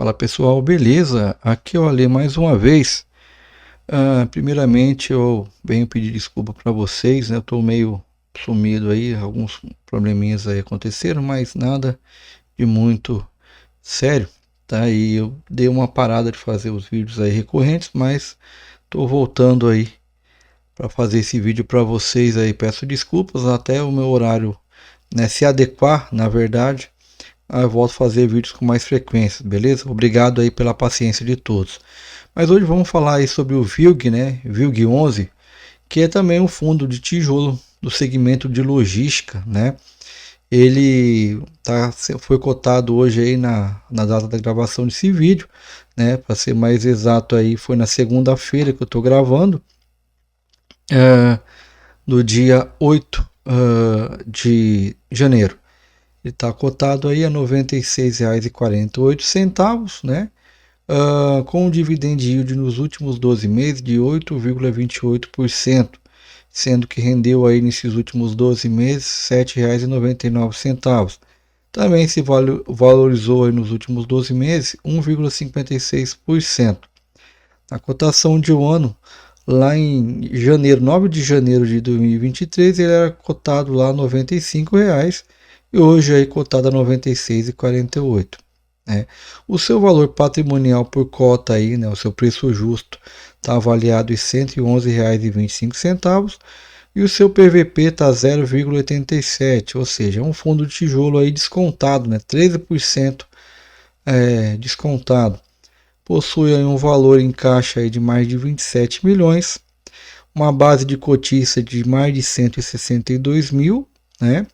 Fala pessoal, beleza? Aqui eu Ali mais uma vez. Primeiramente eu venho pedir desculpa para vocês, né? Eu tô meio sumido aí, alguns probleminhas aí aconteceram, mas nada de muito sério, tá? E eu dei uma parada de fazer os vídeos aí recorrentes, mas tô voltando aí para fazer esse vídeo para vocês aí. Peço desculpas até o meu horário, né, se adequar, na verdade. Eu volto a fazer vídeos com mais frequência, beleza? Obrigado aí pela paciência de todos. Mas hoje vamos falar aí sobre o VILG, né? VILG 11, que é também um fundo de tijolo do segmento de logística, né? Ele foi cotado hoje aí na data da gravação desse vídeo, né? Para ser mais exato aí, foi na segunda-feira que eu estou gravando, no dia 8 de janeiro. Ele está cotado aí a R$ 96,48, né? Com um dividend yield nos últimos 12 meses de 8,28%, sendo que rendeu aí nesses últimos 12 meses R$ 7,99. Também se valorizou aí nos últimos 12 meses 1,56%. A cotação de um ano, lá em janeiro, 9 de janeiro de 2023, ele era cotado lá R$ 95 e hoje aí cotado a R$ 96,48. Né? O seu valor patrimonial por cota aí, né, o seu preço justo, está avaliado em R$ 111,25 e o seu PVP está 0,87, ou seja, é um fundo de tijolo aí descontado, né, 13% descontado. Possui aí um valor em caixa aí de mais de 27 milhões, uma base de cotista de mais de 162 mil, né,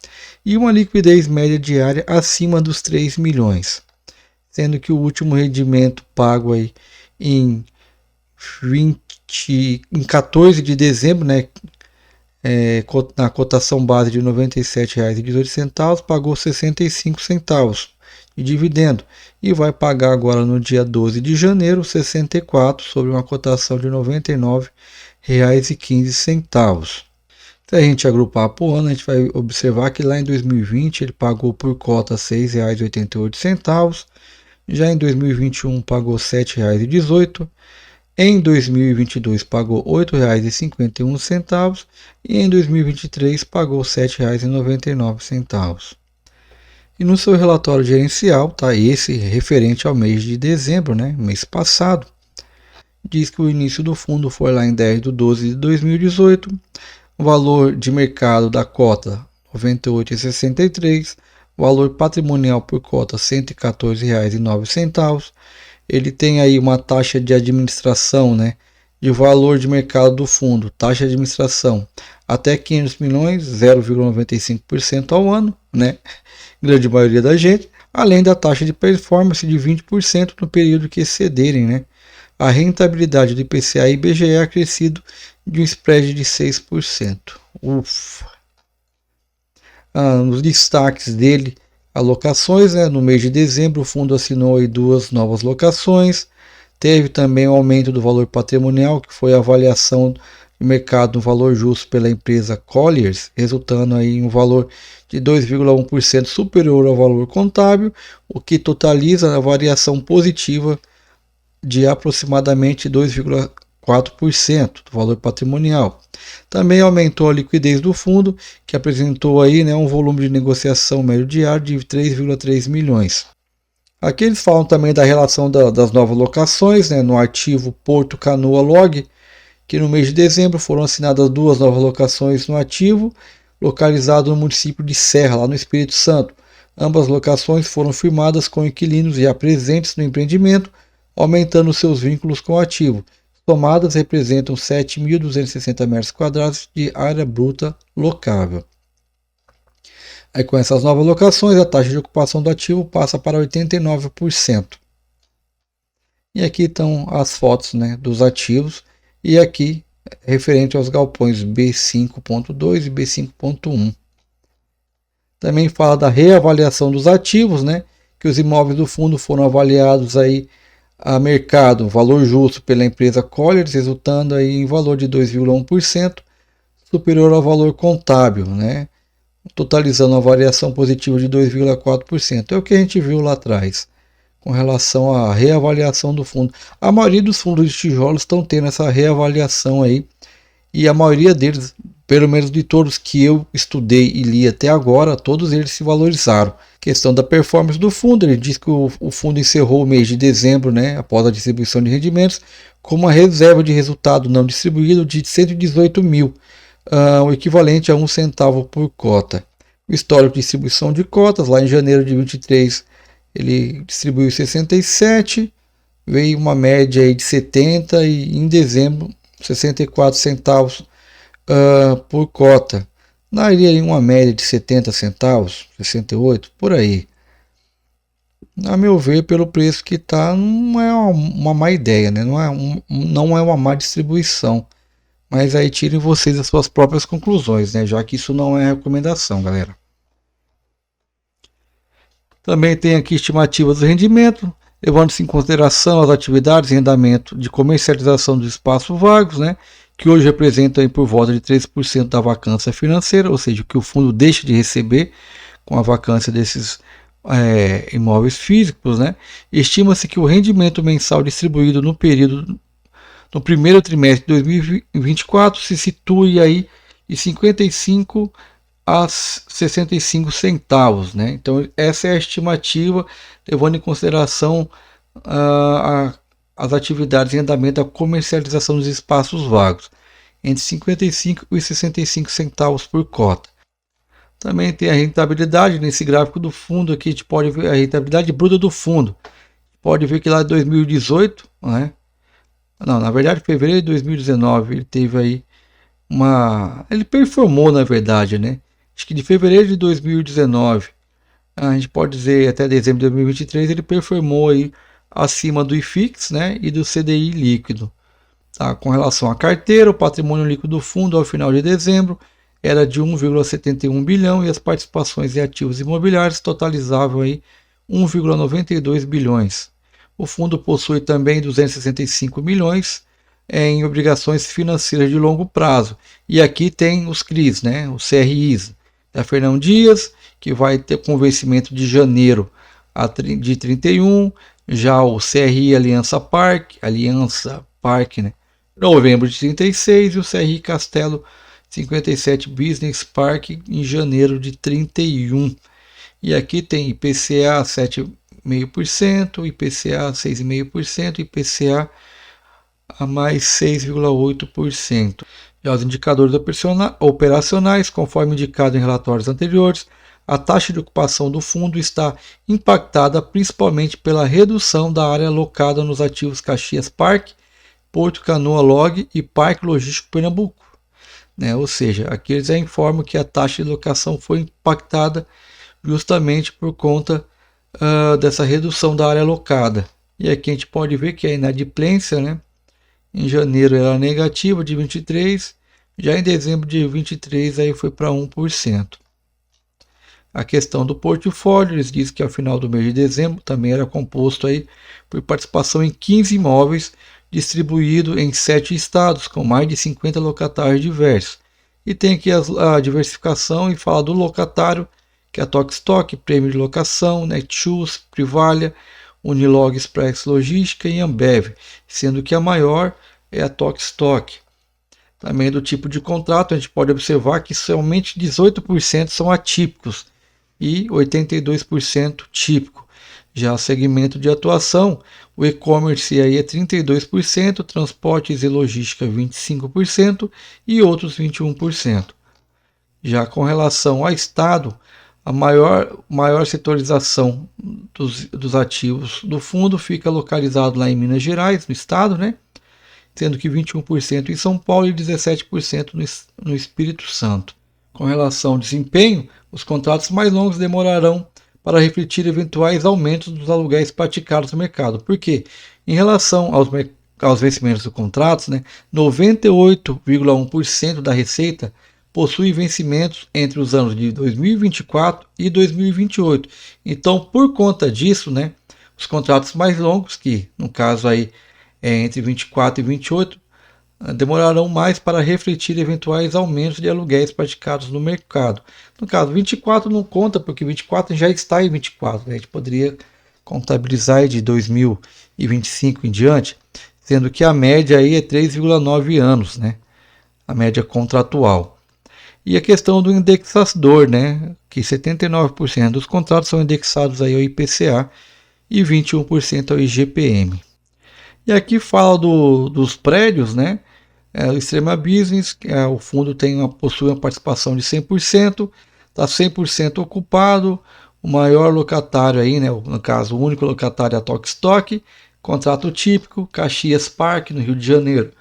e uma liquidez média diária acima dos 3 milhões. Sendo que o último rendimento pago aí em 14 de dezembro, né, na cotação base de R$ 97,18, pagou 65 centavos de dividendo e vai pagar agora no dia 12 de janeiro 64 sobre uma cotação de R$ 99,15. Se a gente agrupar por ano, a gente vai observar que lá em 2020 ele pagou por cota R$ 6,88, já em 2021 pagou R$ 7,18, em 2022 pagou R$ 8,51 e em 2023 pagou R$ 7,99. E no seu relatório gerencial, tá esse referente ao mês de dezembro, né, mês passado, diz que o início do fundo foi lá em 10/12/2018, o valor de mercado da cota R$ 98,63, valor patrimonial por cota R$ 114,09. Ele tem aí uma taxa de administração, né, de valor de mercado do fundo, taxa de administração até 500 milhões, 0,95% ao ano, né, grande maioria da gente, além da taxa de performance de 20% no período que excederem, né. A rentabilidade do IPCA e IBGE acrescido de um spread de 6%. Ufa! Nos destaques dele, alocações, né? No mês de dezembro o fundo assinou aí 2 novas locações, teve também o aumento do valor patrimonial, que foi a avaliação de mercado no valor justo pela empresa Colliers, resultando aí em um valor de 2,1% superior ao valor contábil, o que totaliza a variação positiva de aproximadamente 2,4% do valor patrimonial. Também aumentou a liquidez do fundo, que apresentou aí, né, um volume de negociação médio diário de 3,3 milhões. Aqui eles falam também da relação das novas locações, né, no ativo Porto Canoa Log, que no mês de dezembro foram assinadas 2 novas locações no ativo, localizado no município de Serra, lá no Espírito Santo. Ambas locações foram firmadas com inquilinos já presentes no empreendimento, aumentando seus vínculos com o ativo. Somadas representam 7.260 metros quadrados de área bruta locável. Aí, com essas novas locações, a taxa de ocupação do ativo passa para 89%. E aqui estão as fotos, né, dos ativos, e aqui referente aos galpões B5.2 e B5.1. Também fala da reavaliação dos ativos, né, que os imóveis do fundo foram avaliados aí a mercado, valor justo pela empresa Colliers, resultando aí em valor de 2,1% superior ao valor contábil, né? Totalizando uma variação positiva de 2,4%. É o que a gente viu lá atrás. com relação à reavaliação do fundo. A maioria dos fundos de tijolos estão tendo essa reavaliação aí, e a maioria deles, pelo menos de todos que eu estudei e li até agora, todos eles se valorizaram. Questão da performance do fundo, ele diz que o fundo encerrou o mês de dezembro, né, após a distribuição de rendimentos, com uma reserva de resultado não distribuído de 118 mil, o equivalente a 1 centavo por cota. O histórico de distribuição de cotas, lá em janeiro de 23, ele distribuiu 67, veio uma média aí de 70 e em dezembro 64 centavos por cota. Daria aí uma média de 70 centavos, 68, por aí. A meu ver, pelo preço que está, não é uma má ideia, né? Não é uma má distribuição. Mas aí tirem vocês as suas próprias conclusões, né? Já que isso não é recomendação, galera. Também tem aqui estimativas do rendimento, levando-se em consideração as atividades de arrendamento de comercialização dos espaços vagos, né? Que hoje representam aí por volta de 3% da vacância financeira, ou seja, o que o fundo deixa de receber com a vacância desses imóveis físicos, né? Estima-se que o rendimento mensal distribuído no primeiro trimestre de 2024 se situe aí de 55 a 65 centavos, né? Então essa é a estimativa, levando em consideração as atividades em andamento da comercialização dos espaços vagos, entre 55 e 65 centavos por cota. Também tem a rentabilidade nesse gráfico do fundo aqui, a gente pode ver a rentabilidade bruta do fundo. Pode ver que lá em 2018, né? Não, na verdade, em fevereiro de 2019 ele teve aí ele performou, na verdade, né? Acho que de fevereiro de 2019, a gente pode dizer até dezembro de 2023, ele performou aí acima do IFIX, né, e do CDI líquido. Tá? Com relação à carteira, o patrimônio líquido do fundo ao final de dezembro era de 1,71 bilhão e as participações em ativos imobiliários totalizavam aí 1,92 bilhões. O fundo possui também 265 milhões em obrigações financeiras de longo prazo. E aqui tem os CRIs, né, os CRIs da Fernão Dias, que vai ter com vencimento de janeiro de 31, já o CRI Aliança Parque, né, novembro de 36, e o CRI Castelo 57 Business Park em janeiro de 31. E aqui tem IPCA 7,5%, IPCA 6,5%, IPCA a mais 6,8%. Já os indicadores operacionais, conforme indicado em relatórios anteriores, a taxa de ocupação do fundo está impactada principalmente pela redução da área alocada nos ativos Caxias Parque, Porto Canoa Log e Parque Logístico Pernambuco. Né? Ou seja, aqui eles já informam que a taxa de locação foi impactada justamente por conta dessa redução da área alocada. E aqui a gente pode ver que a inadimplência, né, em janeiro era negativa de 23%, já em dezembro de 23% aí foi para 1%. A questão do portfólio, eles dizem que ao final do mês de dezembro também era composto aí por participação em 15 imóveis distribuído em 7 estados, com mais de 50 locatários diversos. E tem aqui a diversificação e fala do locatário, que é a Tokstok, Prêmio de Locação, Netshoes, Privalha, Unilog Express Logística e Ambev, sendo que a maior é a Tokstok. Também do tipo de contrato, a gente pode observar que somente 18% são atípicos e 82% típico. Já o segmento de atuação, o e-commerce aí é 32%, transportes e logística 25% e outros 21%. Já com relação ao estado, a maior setorização dos ativos do fundo fica localizado lá em Minas Gerais, no estado, né? Sendo que 21% em São Paulo e 17% no Espírito Santo. Com relação ao desempenho, os contratos mais longos demorarão para refletir eventuais aumentos dos aluguéis praticados no mercado. Por quê? Em relação aos vencimentos dos contratos, né, 98,1% da receita possui vencimentos entre os anos de 2024 e 2028. Então, por conta disso, né, os contratos mais longos, que no caso aí entre 24 e 28, demorarão mais para refletir eventuais aumentos de aluguéis praticados no mercado. No caso, 24 não conta, porque 24 já está em 24. Né? A gente poderia contabilizar de 2025 em diante, sendo que a média aí é 3,9 anos, né? A média contratual. E a questão do indexador, né? Que 79% dos contratos são indexados aí ao IPCA e 21% ao IGPM. E aqui fala dos prédios, né? O Extrema Business, o fundo possui uma participação de 100%, está 100% ocupado. O maior locatário aí, né? No caso, o único locatário é a Tokstok, contrato típico, Caxias Park, no Rio de Janeiro,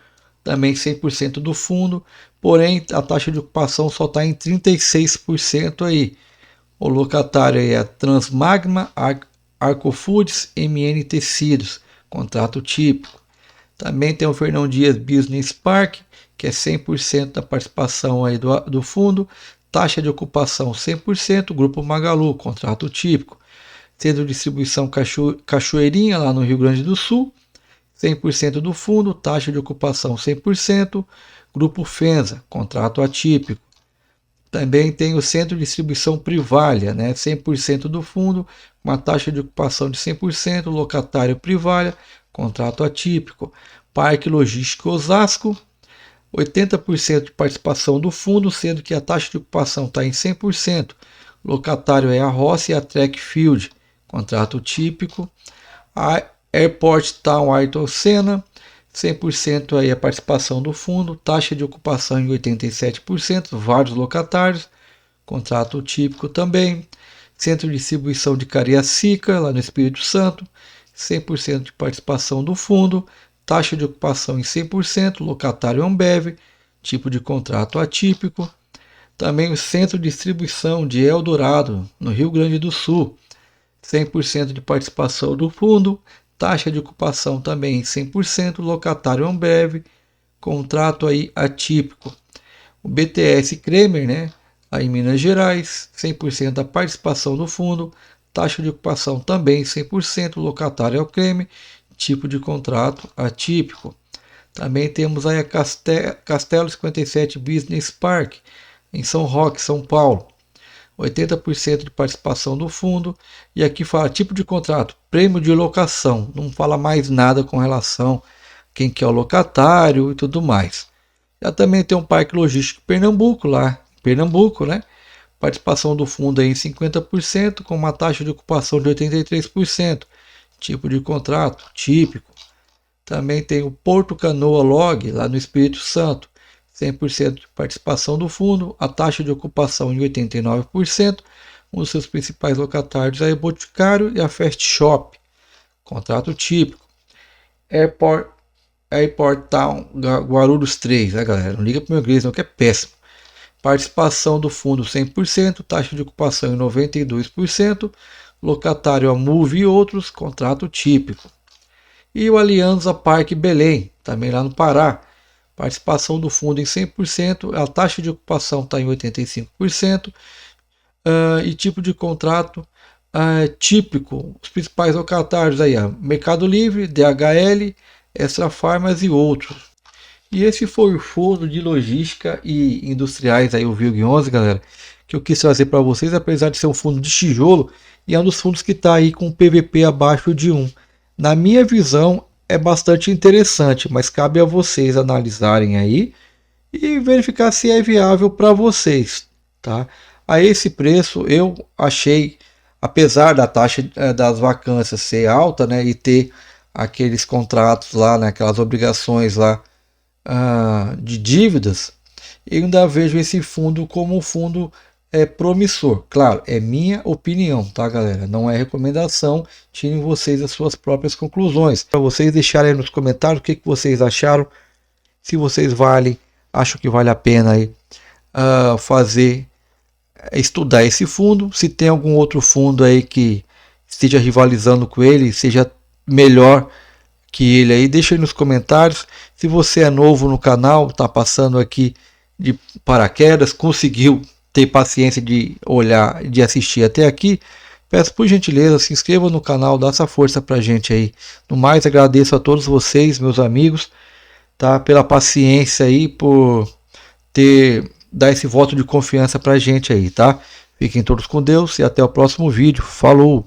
também 100% do fundo, porém a taxa de ocupação só está em 36% aí. O locatário aí é a Transmagma, Arcofoods, MN Tecidos, contrato típico. Também tem o Fernão Dias Business Park, que é 100% da participação aí do fundo, taxa de ocupação 100%, Grupo Magalu, contrato típico. Centro de distribuição Cachoeirinha, lá no Rio Grande do Sul, 100% do fundo, taxa de ocupação 100%, Grupo Fenza, contrato atípico. Também tem o Centro de Distribuição Privalha, né, 100% do fundo, uma taxa de ocupação de 100%, locatário Privalha, contrato atípico. Parque Logístico Osasco, 80% de participação do fundo, sendo que a taxa de ocupação está em 100%. Locatário é a Rossi e a Track Field, contrato típico. A Airport Town Ayrton Senna, 100% aí a participação do fundo, taxa de ocupação em 87%, vários locatários, contrato típico também. Centro de distribuição de Cariacica, lá no Espírito Santo, 100% de participação do fundo, taxa de ocupação em 100%, locatário Ambev, tipo de contrato atípico. Também o Centro de Distribuição de Eldorado, no Rio Grande do Sul, 100% de participação do fundo, taxa de ocupação também em 100%, locatário Ambev, contrato aí atípico. O BTS Kremer, né, aí em Minas Gerais, 100% da participação do fundo, taxa de ocupação também 100%, locatário é o Kremer, tipo de contrato atípico. Também temos aí a Castelo 57 Business Park, em São Roque, São Paulo, 80% de participação do fundo. E aqui fala tipo de contrato, prêmio de locação, não fala mais nada com relação a quem que é o locatário e tudo mais. Já também tem um Parque Logístico Pernambuco, lá em Pernambuco, né? Participação do fundo aí em 50%, com uma taxa de ocupação de 83%. Tipo de contrato típico. Também tem o Porto Canoa Log, lá no Espírito Santo, 100% de participação do fundo, a taxa de ocupação em 89%, um dos seus principais locatários é o Boticário e a Fast Shop, contrato típico. Airport Town Guarulhos 3, né, galera? Não liga para o meu inglês, não, que é péssimo. Participação do fundo 100%, taxa de ocupação em 92%, locatário a Move e outros, contrato típico. E o Alianza Parque Belém, também lá no Pará, participação do fundo em 100%, a taxa de ocupação está em 85%, e tipo de contrato típico, os principais locatários aí, Mercado Livre, DHL, Extra Farmas e outros. E esse foi o fundo de logística e industriais aí, o VILG11, galera, que eu quis trazer para vocês, apesar de ser um fundo de tijolo, e é um dos fundos que está aí com PVP abaixo de 1. Na minha visão, é bastante interessante, mas cabe a vocês analisarem aí e verificar se é viável para vocês, tá? A esse preço eu achei, apesar da taxa das vacâncias ser alta, né, e ter aqueles contratos lá, né, aquelas obrigações lá de dívidas, eu ainda vejo esse fundo como um fundo promissor. Claro, é minha opinião, tá, galera? Não é recomendação. Tirem vocês as suas próprias conclusões. Para vocês deixarem aí nos comentários o que vocês acharam, se vocês acham que vale a pena aí estudar esse fundo, se tem algum outro fundo aí que esteja rivalizando com ele, seja melhor que ele aí, deixa aí nos comentários. Se você é novo no canal, tá passando aqui de paraquedas, conseguiu ter paciência de olhar, de assistir até aqui, peço por gentileza, se inscreva no canal, dá essa força pra gente aí. No mais, agradeço a todos vocês, meus amigos, tá, pela paciência aí, por dar esse voto de confiança pra gente aí, tá? Fiquem todos com Deus e até o próximo vídeo. Falou!